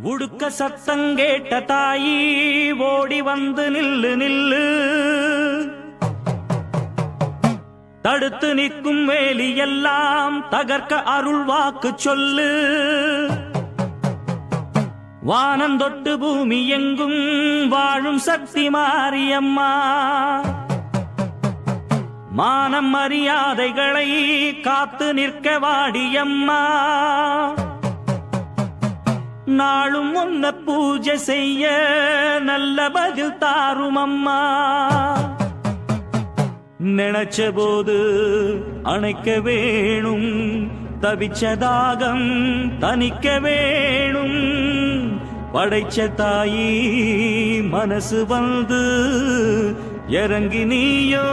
உடுக்க சத்தங்கேட்ட தாயி ஓடி வந்து நில்லு நில்லு, தடுத்து நிற்கும் வேலியெல்லாம் தகர்க்க அருள் வாக்கு சொல்லு. வானந்தொட்டு பூமி எங்கும் வாழும் சக்தி மாரியம்மா, மானம் மரியாதைகளை காத்து நிற்க வாடியம்மா. நாளும் உன்ன பூஜை செய்ய நல்ல பதில் தாரும் அம்மா. நினைச்ச போது அணைக்க வேணும், தவிச்ச தாகம் தணிக்க வேணும். படைச்ச தாயி மனசு வந்து இறங்கி நீயோ